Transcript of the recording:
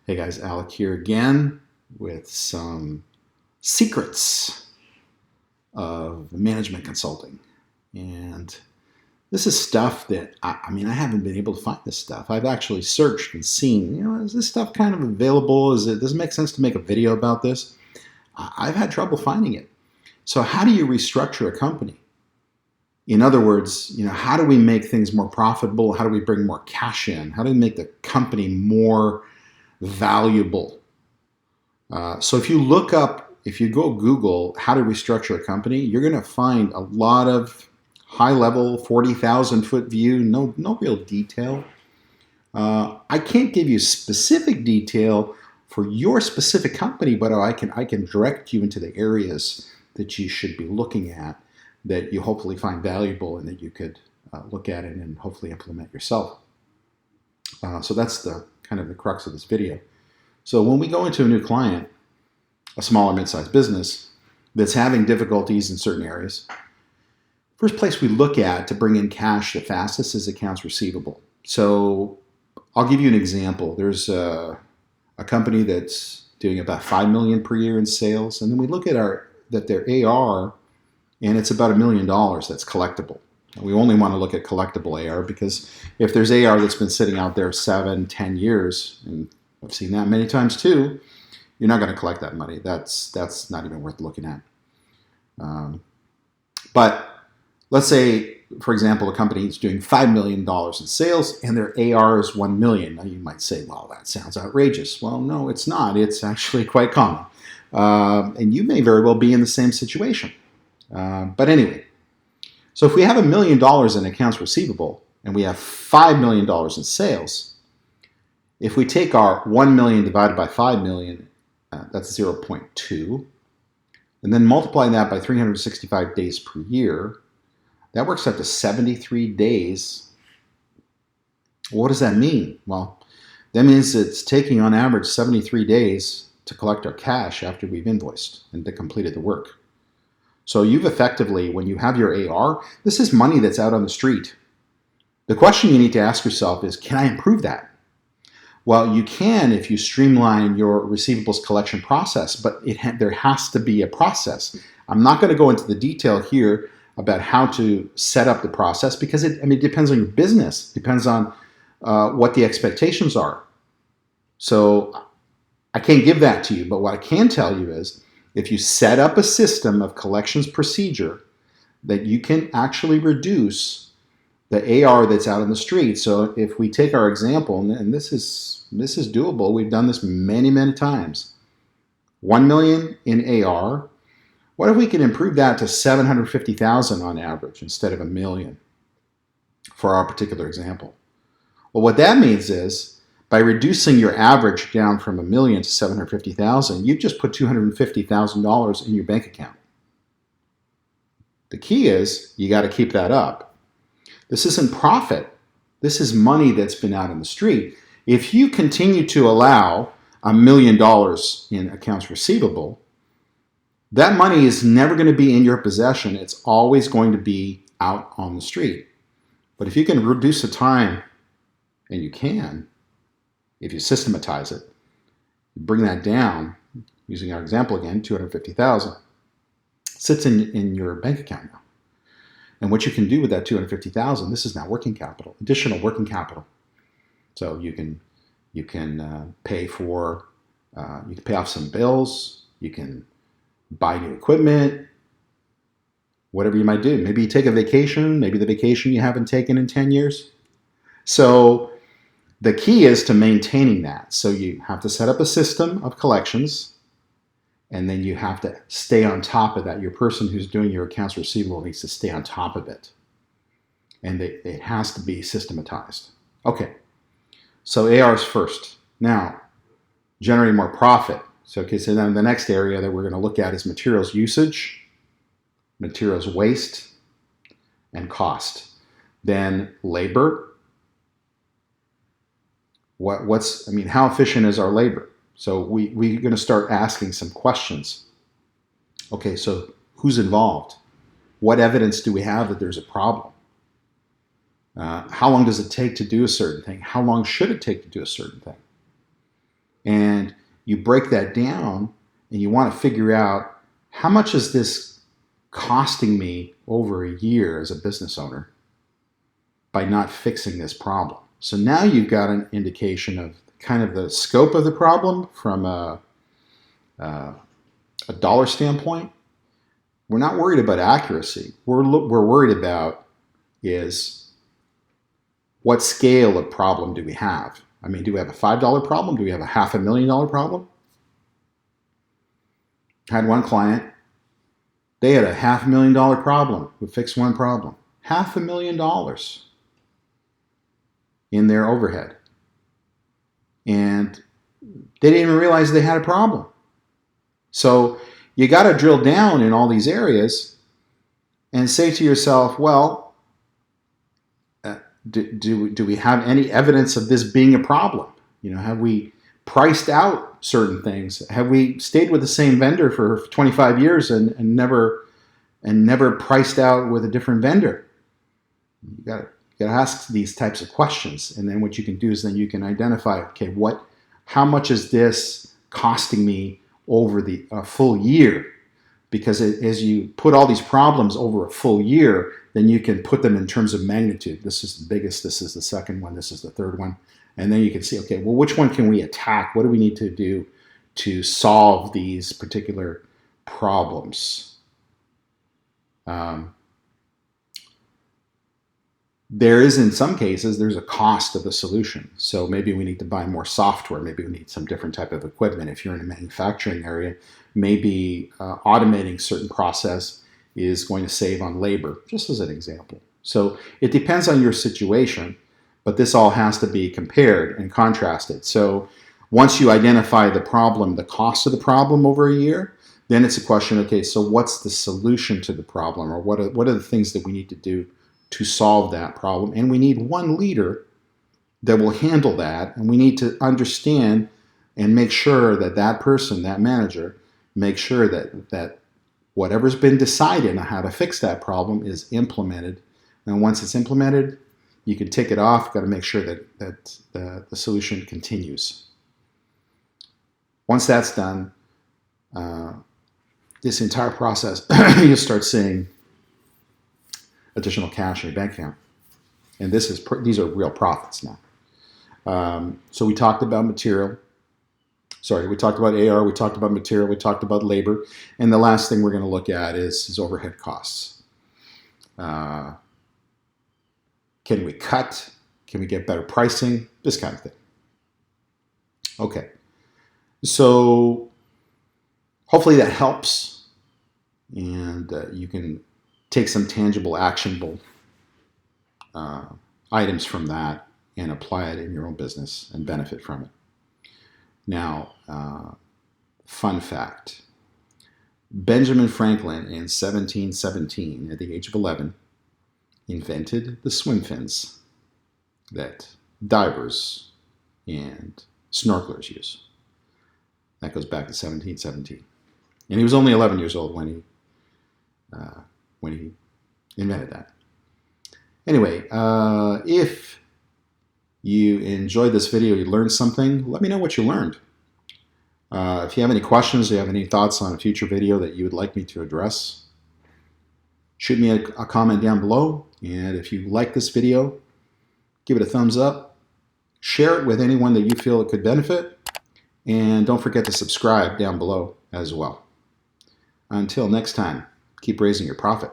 Hey guys, Alec here again with some secrets of management consulting. And this is stuff that, I haven't been able to find this stuff. I've actually searched and seen, is this stuff kind of available? Does it make sense to make a video about this? I've had trouble finding it. So how do you restructure a company? In other words, how do we make things more profitable? How do we bring more cash in? How do we make the company more valuable? So if you go Google how to restructure a company, you're going to find a lot of high level, 40,000 foot view, no real detail. I can't give you specific detail for your specific company, but I can direct you into the areas that you should be looking at that you hopefully find valuable and that you could look at it and hopefully implement yourself. So that's the kind of the crux of this video. So when we go into a new client, a small or mid-sized business that's having difficulties in certain areas, first place we look at to bring in cash the fastest is accounts receivable. So I'll give you an example. There's a company that's doing about $5 million per year in sales, and then we look at their AR, and it's about $1 million that's collectible. We only want to look at collectible AR because if there's AR that's been sitting out there 7, 10 years, and I've seen that many times too, you're not going to collect that money. That's not even worth looking at. But let's say, for example, a company is doing $5 million in sales and their AR is $1 million. Now you might say, well, that sounds outrageous. Well, no, it's not. It's actually quite common. And you may very well be in the same situation. But anyway, so if we have $1 million in accounts receivable and we have $5 million in sales, if we take our 1 million divided by 5 million, that's 0.2, and then multiply that by 365 days per year, that works out to 73 days. What does that mean? Well, that means it's taking on average 73 days to collect our cash after we've invoiced and completed the work. So you've effectively, when you have your AR, this is money that's out on the street. The question you need to ask yourself is, can I improve that? Well, you can if you streamline your receivables collection process, but there has to be a process. I'm not going to go into the detail here about how to set up the process because it depends on your business, depends on what the expectations are. So I can't give that to you, but what I can tell you is if you set up a system of collections procedure that you can actually reduce the AR that's out in the street. So if we take our example, and this is doable, we've done this many, many times. 1 million in AR. What if we can improve that to 750,000 on average instead of $1 million for our particular example? Well, what that means is by reducing your average down from $1 million to 750,000, you've just put $250,000 in your bank account. The key is you got to keep that up. This isn't profit. This is money that's been out in the street. If you continue to allow $1 million in accounts receivable, that money is never going to be in your possession. It's always going to be out on the street. But if you can reduce the time, and you can, if you systematize it, bring that down, using our example again, 250,000, sits in your bank account now. And what you can do with that 250,000, this is now working capital, additional working capital. So you can pay off some bills, you can buy new equipment, whatever you might do. Maybe you take a vacation, maybe the vacation you haven't taken in 10 years. So the key is to maintaining that. So you have to set up a system of collections, and then you have to stay on top of that. Your person who's doing your accounts receivable needs to stay on top of it. And it has to be systematized. Okay, so AR is first. Now, generating more profit. So then the next area that we're going to look at is materials usage, materials waste, and cost. Then labor. How efficient is our labor? So we're going to start asking some questions. Okay, so who's involved? What evidence do we have that there's a problem? How long does it take to do a certain thing? How long should it take to do a certain thing? And you break that down and you want to figure out, how much is this costing me over a year as a business owner by not fixing this problem? So now you've got an indication of kind of the scope of the problem from a dollar standpoint. We're not worried about accuracy. We're worried about is, what scale of problem do we have? I mean, do we have a $5 problem? Do we have a $500,000 problem? I had one client, they had a $500,000 problem. We fixed one problem. $500,000 in their overhead. And they didn't even realize they had a problem. So you got to drill down in all these areas and say to yourself, well, do we have any evidence of this being a problem? Have we priced out certain things? Have we stayed with the same vendor for 25 years and never priced out with a different vendor? You got to ask these types of questions, and then what you can do is then you can identify, okay, how much is this costing me over the full year? Because as you put all these problems over a full year, then you can put them in terms of magnitude. This is the biggest, this is the second one, this is the third one. And then you can see, okay, well, which one can we attack? What do we need to do to solve these particular problems? There is, in some cases, there's a cost of the solution. So maybe we need to buy more software. Maybe we need some different type of equipment. If you're in a manufacturing area, maybe automating certain process is going to save on labor, just as an example. So it depends on your situation, but this all has to be compared and contrasted. So once you identify the problem, the cost of the problem over a year, then it's a question, okay, so what's the solution to the problem, or what are the things that we need to do to solve that problem? And we need one leader that will handle that, and we need to understand and make sure that that person, that manager, make sure that whatever's been decided on how to fix that problem is implemented. And once it's implemented, you can tick it off. You've got to make sure that the solution continues. Once that's done, this entire process, you'll start seeing additional cash in your bank account. And these are real profits now. So we talked about material. Sorry, we talked about AR, we talked about material, we talked about labor. And the last thing we're going to look at is overhead costs. Can we cut? Can we get better pricing? This kind of thing. Okay. So hopefully that helps, and you can take some tangible, actionable items from that and apply it in your own business and benefit from it. Now, fun fact. Benjamin Franklin in 1717, at the age of 11, invented the swim fins that divers and snorkelers use. That goes back to 1717. And he was only 11 years old when he invented that. Anyway, if you enjoyed this video, you learned something, let me know what you learned. If you have any questions, you have any thoughts on a future video that you would like me to address, shoot me a comment down below. And if you like this video, give it a thumbs up, share it with anyone that you feel it could benefit, and don't forget to subscribe down below as well. Until next time, keep raising your profit.